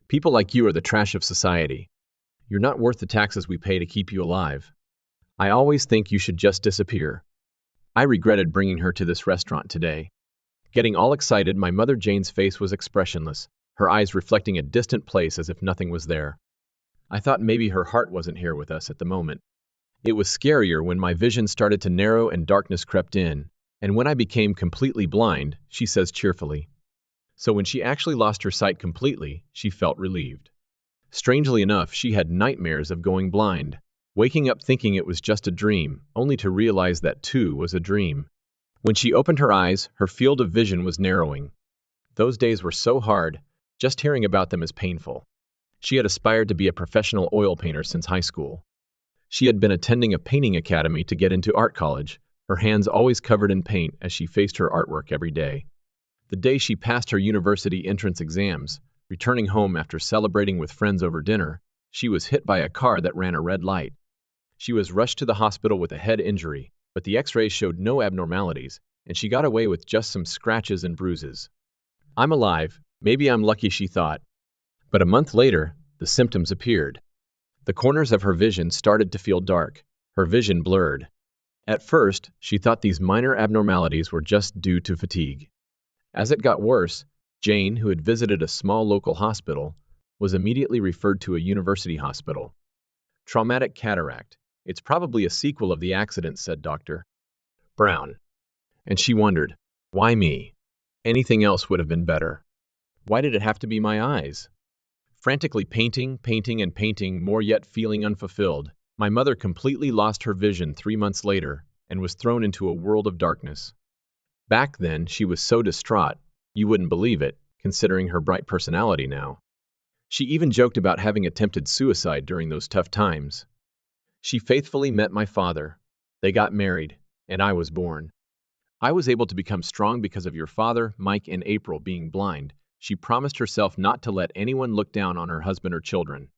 People like you are the trash of society. You're not worth the taxes we pay to keep you alive. I always think you should just disappear. I regretted bringing her to this restaurant today. Getting all excited, my mother Jane's face was expressionless, her eyes reflecting a distant place as if nothing was there. I thought maybe her heart wasn't here with us at the moment. It was scarier when my vision started to narrow and darkness crept in, and when I became completely blind, she says cheerfully. So when she actually lost her sight completely, she felt relieved. Strangely enough, she had nightmares of going blind, waking up thinking it was just a dream, only to realize that too was a dream. When she opened her eyes, her field of vision was narrowing. Those days were so hard, just hearing about them is painful. She had aspired to be a professional oil painter since high school. She had been attending a painting academy to get into art college, her hands always covered in paint as she faced her artwork every day. The day she passed her university entrance exams, returning home after celebrating with friends over dinner, she was hit by a car that ran a red light. She was rushed to the hospital with a head injury, but the x-rays showed no abnormalities, and she got away with just some scratches and bruises. I'm alive, maybe I'm lucky, she thought. But a month later, the symptoms appeared. The corners of her vision started to feel dark, her vision blurred. At first, she thought these minor abnormalities were just due to fatigue. As it got worse, Jane, who had visited a small local hospital, was immediately referred to a university hospital. Traumatic cataract. It's probably a sequel of the accident, said Dr. Brown. And she wondered, why me? Anything else would have been better. Why did it have to be my eyes? Frantically painting, and painting, more yet feeling unfulfilled, my mother completely lost her vision 3 months later and was thrown into a world of darkness. Back then, she was so distraught, you wouldn't believe it, considering her bright personality now. She even joked about having attempted suicide during those tough times. She faithfully met my father. They got married, and I was born. I was able to become strong because of your father, Mike, and April being blind. She promised herself not to let anyone look down on her husband or children.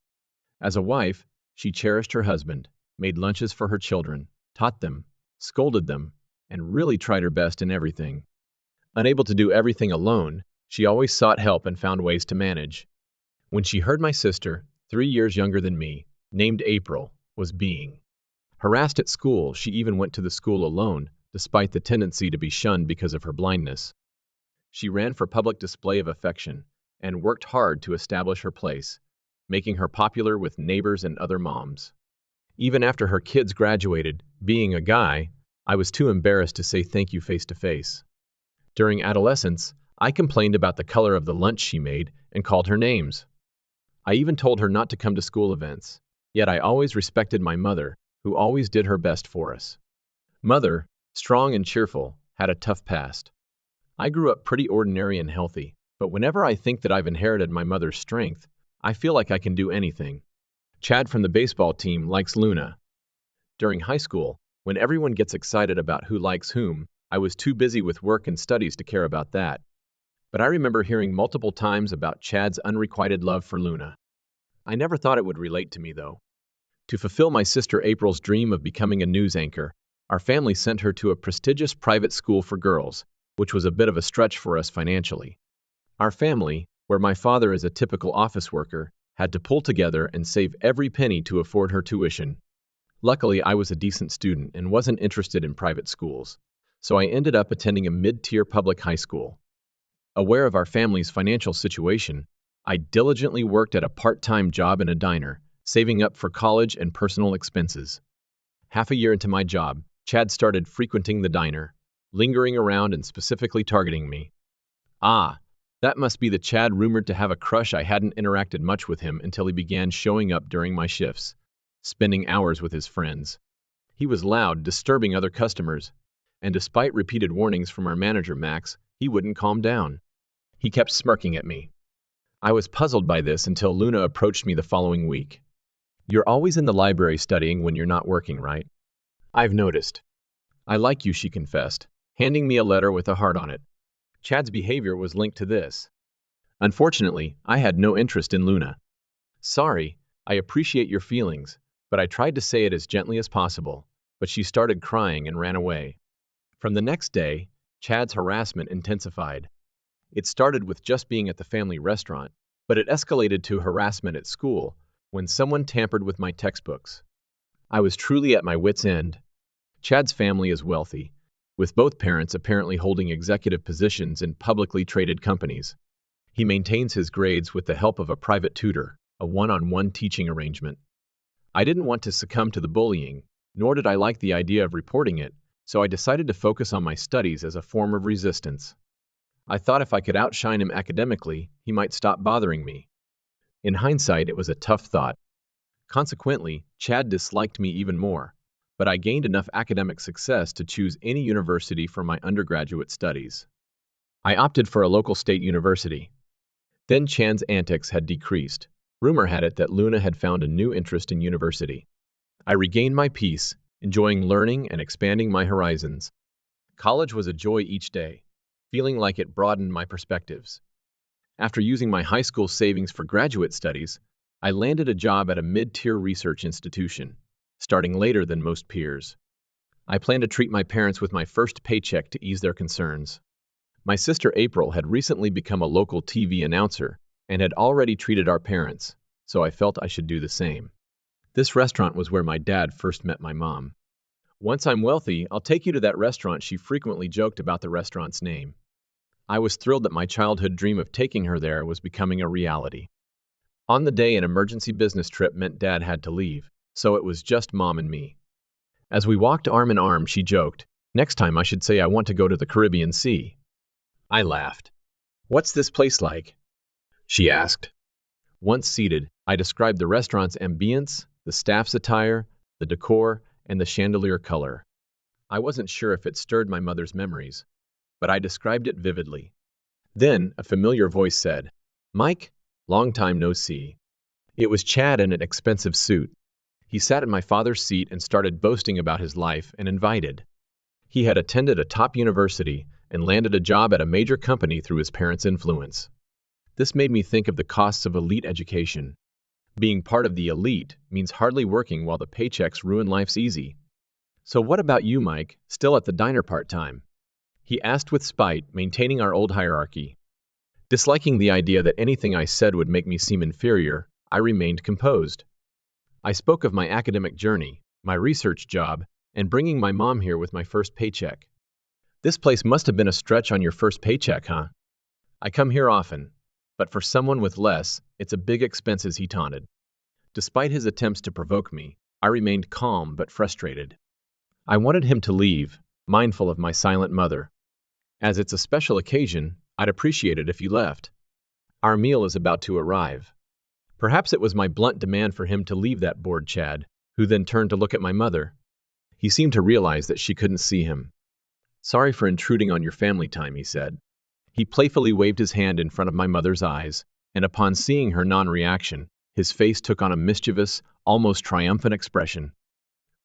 As a wife, she cherished her husband, made lunches for her children, taught them, scolded them, and really tried her best in everything. Unable to do everything alone, she always sought help and found ways to manage. When she heard my sister, 3 years younger than me, named April, was being harassed at school, she even went to the school alone, despite the tendency to be shunned because of her blindness. She ran for public display of affection and worked hard to establish her place, making her popular with neighbors and other moms. Even after her kids graduated, being a guy, I was too embarrassed to say thank you face to face. During adolescence, I complained about the color of the lunch she made and called her names. I even told her not to come to school events, yet I always respected my mother, who always did her best for us. Mother, strong and cheerful, had a tough past. I grew up pretty ordinary and healthy, but whenever I think that I've inherited my mother's strength, I feel like I can do anything. Chad from the baseball team likes Luna. During high school, when everyone gets excited about who likes whom, I was too busy with work and studies to care about that. But I remember hearing multiple times about Chad's unrequited love for Luna. I never thought it would relate to me, though. To fulfill my sister April's dream of becoming a news anchor, our family sent her to a prestigious private school for girls, which was a bit of a stretch for us financially. Our family, where my father is a typical office worker, had to pull together and save every penny to afford her tuition. Luckily, I was a decent student and wasn't interested in private schools, so I ended up attending a mid-tier public high school. Aware of our family's financial situation, I diligently worked at a part-time job in a diner, saving up for college and personal expenses. Half a year into my job, Chad started frequenting the diner, lingering around and specifically targeting me. Ah, that must be the Chad rumored to have a crush. I hadn't interacted much with him until he began showing up during my shifts, spending hours with his friends. He was loud, disturbing other customers, and despite repeated warnings from our manager, Max, he wouldn't calm down. He kept smirking at me. I was puzzled by this until Luna approached me the following week. You're always in the library studying when you're not working, right? I've noticed. I like you, she confessed, handing me a letter with a heart on it. Chad's behavior was linked to this. Unfortunately, I had no interest in Luna. Sorry, I appreciate your feelings, but I tried to say it as gently as possible, but she started crying and ran away. From the next day, Chad's harassment intensified. It started with just being at the family restaurant, but it escalated to harassment at school when someone tampered with my textbooks. I was truly at my wit's end. Chad's family is wealthy, with both parents apparently holding executive positions in publicly traded companies. He maintains his grades with the help of a private tutor, a one-on-one teaching arrangement. I didn't want to succumb to the bullying, nor did I like the idea of reporting it, so I decided to focus on my studies as a form of resistance. I thought if I could outshine him academically, he might stop bothering me. In hindsight, it was a tough thought. Consequently, Chad disliked me even more, but I gained enough academic success to choose any university for my undergraduate studies. I opted for a local state university. Then Chan's antics had decreased. Rumor had it that Luna had found a new interest in university. I regained my peace, enjoying learning and expanding my horizons. College was a joy each day, feeling like it broadened my perspectives. After using my high school savings for graduate studies, I landed a job at a mid-tier research institution, starting later than most peers. I planned to treat my parents with my first paycheck to ease their concerns. My sister April had recently become a local TV announcer and had already treated our parents, so I felt I should do the same. This restaurant was where my dad first met my mom. "Once I'm wealthy, I'll take you to that restaurant," she frequently joked about the restaurant's name. I was thrilled that my childhood dream of taking her there was becoming a reality. On the day, an emergency business trip meant Dad had to leave, so it was just Mom and me. As we walked arm in arm, she joked, "Next time I should say I want to go to the Caribbean Sea." I laughed. "What's this place like?" she asked. Once seated, I described the restaurant's ambience, the staff's attire, the decor, and the chandelier color. I wasn't sure if it stirred my mother's memories, but I described it vividly. Then a familiar voice said, "Mike, long time no see." It was Chad in an expensive suit. He sat in my father's seat and started boasting about his life and invited. He had attended a top university and landed a job at a major company through his parents' influence. This made me think of the costs of elite education. Being part of the elite means hardly working while the paychecks ruin life's easy. "So what about you, Mike, still at the diner part-time?" he asked with spite, maintaining our old hierarchy. Disliking the idea that anything I said would make me seem inferior, I remained composed. I spoke of my academic journey, my research job, and bringing my mom here with my first paycheck. "This place must have been a stretch on your first paycheck, huh?" "I come here often, but for someone with less, it's a big expense," he taunted. Despite his attempts to provoke me, I remained calm but frustrated. I wanted him to leave, mindful of my silent mother. "As it's a special occasion, I'd appreciate it if you left. Our meal is about to arrive." Perhaps it was my blunt demand for him to leave that bored Chad, who then turned to look at my mother. He seemed to realize that she couldn't see him. "Sorry for intruding on your family time," he said. He playfully waved his hand in front of my mother's eyes, and upon seeing her non-reaction, his face took on a mischievous, almost triumphant expression.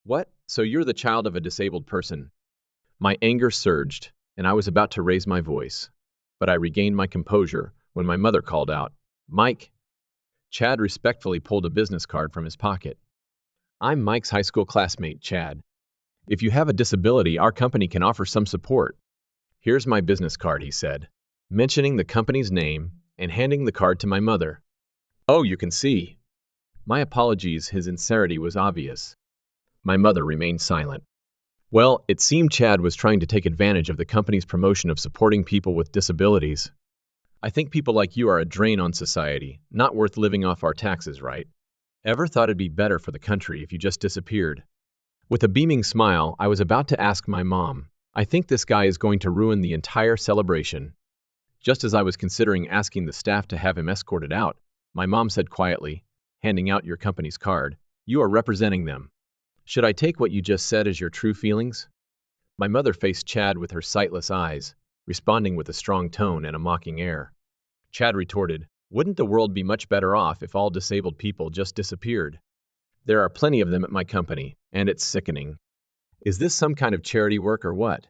"What? So you're the child of a disabled person?" My anger surged, and I was about to raise my voice. But I regained my composure when my mother called out, "Mike." Chad respectfully pulled a business card from his pocket. "I'm Mike's high school classmate, Chad. If you have a disability, our company can offer some support." "Here's my business card," he said, mentioning the company's name and handing the card to my mother. "Oh, you can see." My apologies, his sincerity was obvious. My mother remained silent. Well, it seemed Chad was trying to take advantage of the company's promotion of supporting people with disabilities. "I think people like you are a drain on society, not worth living off our taxes, right? Ever thought it'd be better for the country if you just disappeared?" With a beaming smile, I was about to ask my mom, "I think this guy is going to ruin the entire celebration." Just as I was considering asking the staff to have him escorted out, my mom said quietly, handing out your company's card, "You are representing them. Should I take what you just said as your true feelings?" My mother faced Chad with her sightless eyes, responding with a strong tone and a mocking air. Chad retorted, "Wouldn't the world be much better off if all disabled people just disappeared? There are plenty of them at my company, and it's sickening. Is this some kind of charity work or what?"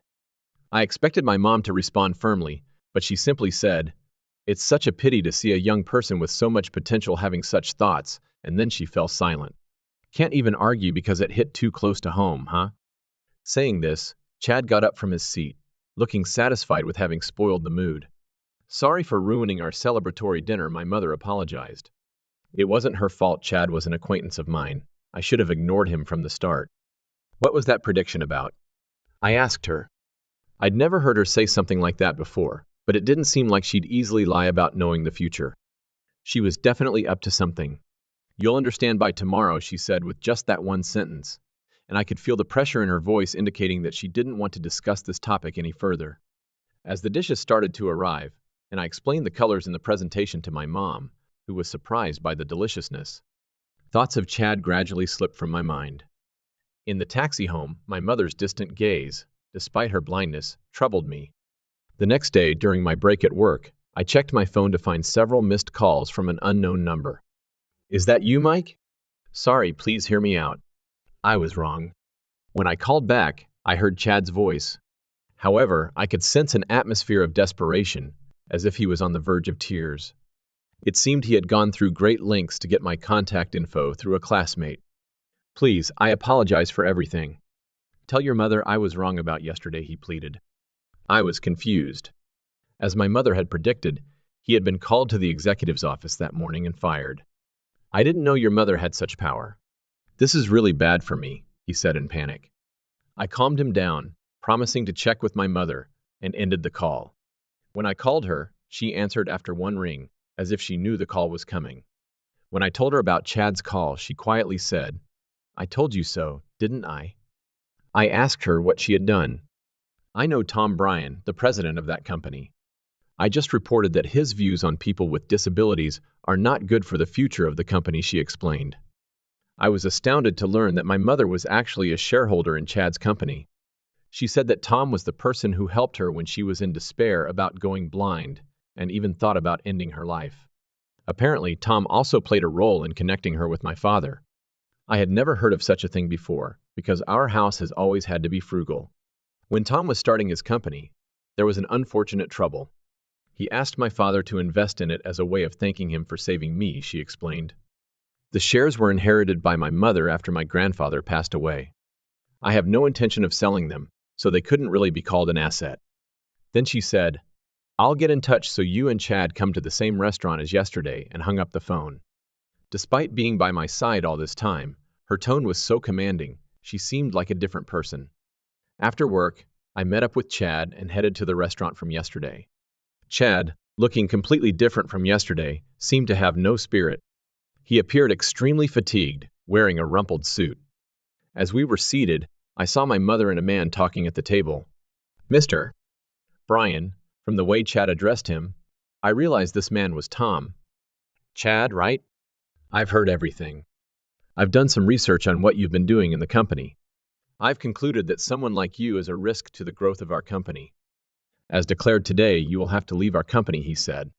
I expected my mom to respond firmly, but she simply said, "It's such a pity to see a young person with so much potential having such thoughts," and then she fell silent. "Can't even argue because it hit too close to home, huh?" Saying this, Chad got up from his seat, looking satisfied with having spoiled the mood. Sorry for ruining our celebratory dinner, my mother apologized. It wasn't her fault. Chad was an acquaintance of mine. I should have ignored him from the start. What was that prediction about? I asked her. I'd never heard her say something like that before, but it didn't seem like she'd easily lie about knowing the future. She was definitely up to something. You'll understand by tomorrow, she said with just that one sentence, and I could feel the pressure in her voice indicating that she didn't want to discuss this topic any further. As the dishes started to arrive, and I explained the colors in the presentation to my mom, who was surprised by the deliciousness, thoughts of Chad gradually slipped from my mind. In the taxi home, my mother's distant gaze, despite her blindness, troubled me. The next day, during my break at work, I checked my phone to find several missed calls from an unknown number. Is that you, Mike? Sorry, please hear me out. I was wrong. When I called back, I heard Chad's voice. However, I could sense an atmosphere of desperation, as if he was on the verge of tears. It seemed he had gone through great lengths to get my contact info through a classmate. Please, I apologize for everything. Tell your mother I was wrong about yesterday, he pleaded. I was confused. As my mother had predicted, he had been called to the executive's office that morning and fired. I didn't know your mother had such power. This is really bad for me, he said in panic. I calmed him down, promising to check with my mother, and ended the call. When I called her, she answered after one ring, as if she knew the call was coming. When I told her about Chad's call, she quietly said, I told you so, didn't I? I asked her what she had done. I know Tom Bryan, the president of that company. I just reported that his views on people with disabilities are not good for the future of the company, she explained. I was astounded to learn that my mother was actually a shareholder in Chad's company. She said that Tom was the person who helped her when she was in despair about going blind and even thought about ending her life. Apparently, Tom also played a role in connecting her with my father. I had never heard of such a thing before because our house has always had to be frugal. When Tom was starting his company, there was an unfortunate trouble. He asked my father to invest in it as a way of thanking him for saving me, she explained. The shares were inherited by my mother after my grandfather passed away. I have no intention of selling them, so they couldn't really be called an asset. Then she said, I'll get in touch so you and Chad come to the same restaurant as yesterday, and hung up the phone. Despite being by my side all this time, her tone was so commanding, she seemed like a different person. After work, I met up with Chad and headed to the restaurant from yesterday. Chad, looking completely different from yesterday, seemed to have no spirit. He appeared extremely fatigued, wearing a rumpled suit. As we were seated, I saw my mother and a man talking at the table. Mr. Bryan, from the way Chad addressed him, I realized this man was Tom. Chad, right? I've heard everything. I've done some research on what you've been doing in the company. I've concluded that someone like you is a risk to the growth of our company. As declared today, you will have to leave our company, he said.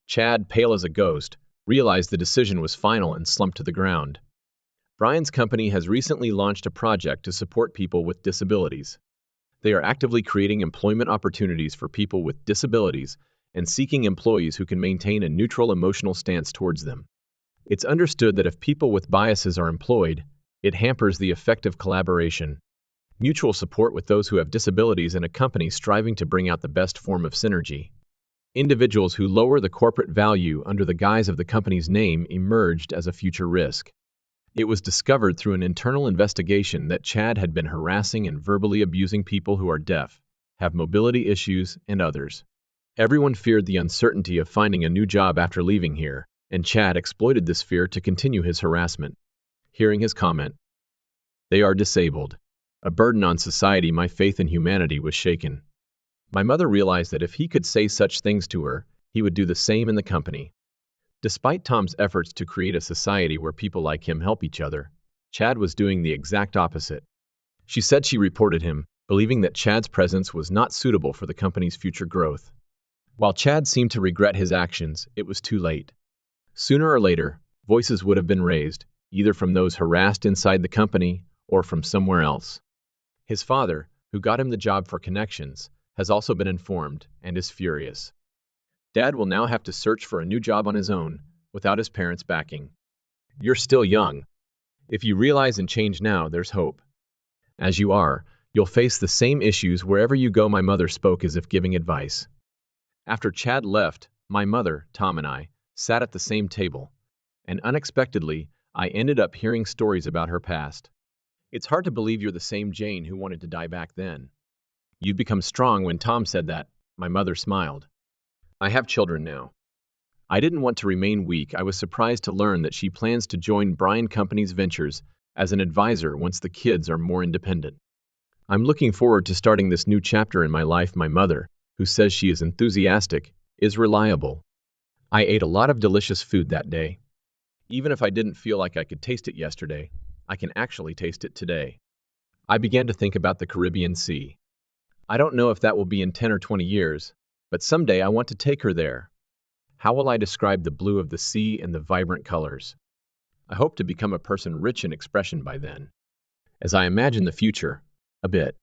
Chad, pale as a ghost, realized the decision was final and slumped to the ground. Bryan's company has recently launched a project to support people with disabilities. They are actively creating employment opportunities for people with disabilities and seeking employees who can maintain a neutral emotional stance towards them. It's understood that if people with biases are employed, it hampers the effective collaboration. Mutual support with those who have disabilities in a company striving to bring out the best form of synergy. Individuals who lower the corporate value under the guise of the company's name emerged as a future risk. It was discovered through an internal investigation that Chad had been harassing and verbally abusing people who are deaf, have mobility issues, and others. Everyone feared the uncertainty of finding a new job after leaving here, and Chad exploited this fear to continue his harassment. Hearing his comment, "They are disabled. A burden on society," my faith in humanity was shaken. My mother realized that if he could say such things to her, he would do the same in the company. Despite Tom's efforts to create a society where people like him help each other, Chad was doing the exact opposite. She said she reported him, believing that Chad's presence was not suitable for the company's future growth. While Chad seemed to regret his actions, it was too late. Sooner or later, voices would have been raised, either from those harassed inside the company or from somewhere else. His father, who got him the job for connections, has also been informed and is furious. Dad will now have to search for a new job on his own, without his parents' backing. You're still young. If you realize and change now, there's hope. As you are, you'll face the same issues wherever you go. My mother spoke as if giving advice. After Chad left, my mother, Tom, and I sat at the same table, and unexpectedly, I ended up hearing stories about her past. It's hard to believe you're the same Jane who wanted to die back then. You've become strong. When Tom said that, my mother smiled. I have children now. I didn't want to remain weak. I was surprised to learn that she plans to join Brian Company's ventures as an advisor once the kids are more independent. I'm looking forward to starting this new chapter in my life. My mother, who says she is enthusiastic, is reliable. I ate a lot of delicious food that day. Even if I didn't feel like I could taste it yesterday, I can actually taste it today. I began to think about the Caribbean Sea. I don't know if that will be in 10 or 20 years, but someday I want to take her there. How will I describe the blue of the sea and the vibrant colors? I hope to become a person rich in expression by then. As I imagine the future, a bit